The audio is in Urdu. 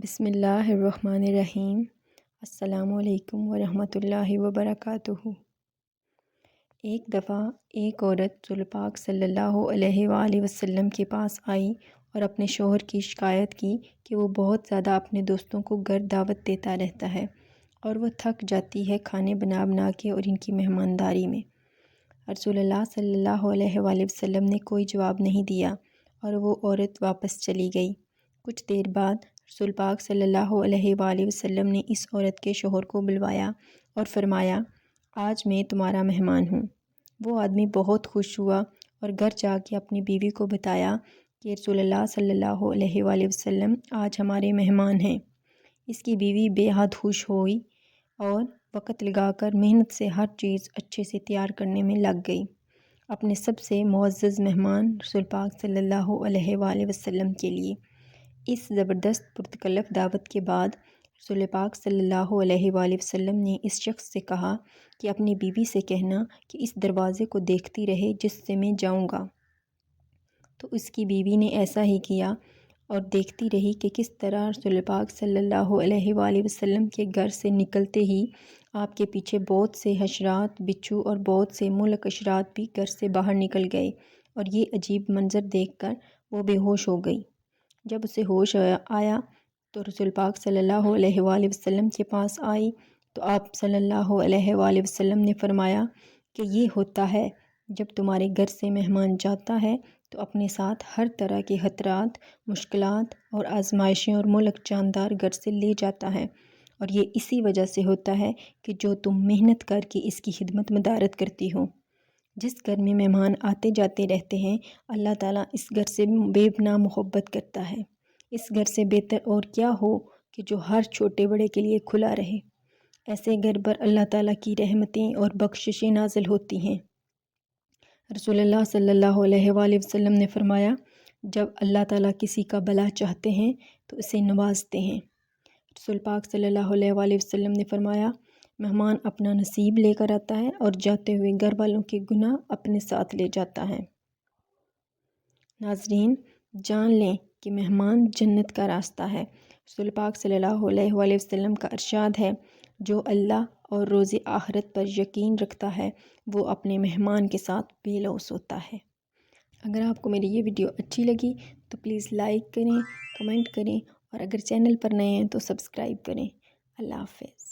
بسم اللہ الرحمن الرحیم۔ السلام علیکم ورحمۃ اللہ وبرکاتہ۔ ایک دفعہ ایک عورت رسول پاک صلی اللہ علیہ وآلہ وسلم کے پاس آئی اور اپنے شوہر کی شکایت کی کہ وہ بہت زیادہ اپنے دوستوں کو گھر دعوت دیتا رہتا ہے اور وہ تھک جاتی ہے کھانے بنا بنا کے اور ان کی مہمانداری میں۔ رسول اللہ صلی اللہ علیہ وآلہ وسلم نے کوئی جواب نہیں دیا اور وہ عورت واپس چلی گئی۔ کچھ دیر بعد رسول پاک صلی اللہ علیہ وآلہ وسلم نے اس عورت کے شوہر کو بلوایا اور فرمایا، آج میں تمہارا مہمان ہوں۔ وہ آدمی بہت خوش ہوا اور گھر جا کے اپنی بیوی کو بتایا کہ رسول اللہ صلی اللہ علیہ وآلہ وسلم آج ہمارے مہمان ہیں۔ اس کی بیوی بے حد خوش ہوئی اور وقت لگا کر محنت سے ہر چیز اچھے سے تیار کرنے میں لگ گئی اپنے سب سے معزز مہمان رسول پاک صلی اللہ علیہ وآلہ وسلم کے لیے۔ اس زبردست پرتکلف دعوت کے بعد رسول پاک صلی اللہ علیہ وآلہ وسلم نے اس شخص سے کہا کہ اپنی بیوی سے کہنا کہ اس دروازے کو دیکھتی رہے جس سے میں جاؤں گا۔ تو اس کی بیوی نے ایسا ہی کیا اور دیکھتی رہی کہ کس طرح رسول پاک صلی اللہ علیہ وآلہ وسلم کے گھر سے نکلتے ہی آپ کے پیچھے بہت سے حشرات، بچھو اور بہت سے ملک اشرات بھی گھر سے باہر نکل گئے اور یہ عجیب منظر دیکھ کر وہ بے ہوش ہو گئی۔ جب اسے ہوش آیا تو رسول پاک صلی اللہ علیہ وآلہ وسلم کے پاس آئی تو آپ صلی اللہ علیہ وآلہ وسلم نے فرمایا کہ یہ ہوتا ہے جب تمہارے گھر سے مہمان جاتا ہے تو اپنے ساتھ ہر طرح کے خطرات، مشکلات اور آزمائشیں اور ملک جاندار گھر سے لے جاتا ہے، اور یہ اسی وجہ سے ہوتا ہے کہ جو تم محنت کر کے اس کی خدمت مدارت کرتی ہو۔ جس گھر میں مہمان آتے جاتے رہتے ہیں اللہ تعالیٰ اس گھر سے بے پناہ محبت کرتا ہے۔ اس گھر سے بہتر اور کیا ہو کہ جو ہر چھوٹے بڑے کے لیے کھلا رہے۔ ایسے گھر پر اللہ تعالیٰ کی رحمتیں اور بخششیں نازل ہوتی ہیں۔ رسول اللہ صلی اللہ علیہ وآلہ وسلم نے فرمایا، جب اللہ تعالیٰ کسی کا بھلا چاہتے ہیں تو اسے نوازتے ہیں۔ رسول پاک صلی اللہ علیہ وآلہ وسلم نے فرمایا، مہمان اپنا نصیب لے کر آتا ہے اور جاتے ہوئے گھر والوں کے گناہ اپنے ساتھ لے جاتا ہے۔ ناظرین، جان لیں کہ مہمان جنت کا راستہ ہے۔ رسول پاک صلی اللہ علیہ وآلہ وسلم کا ارشاد ہے، جو اللہ اور روز آخرت پر یقین رکھتا ہے وہ اپنے مہمان کے ساتھ بے لوث ہوتا ہے۔ اگر آپ کو میری یہ ویڈیو اچھی لگی تو پلیز لائک کریں، کمنٹ کریں اور اگر چینل پر نئے ہیں تو سبسکرائب کریں۔ اللہ حافظ۔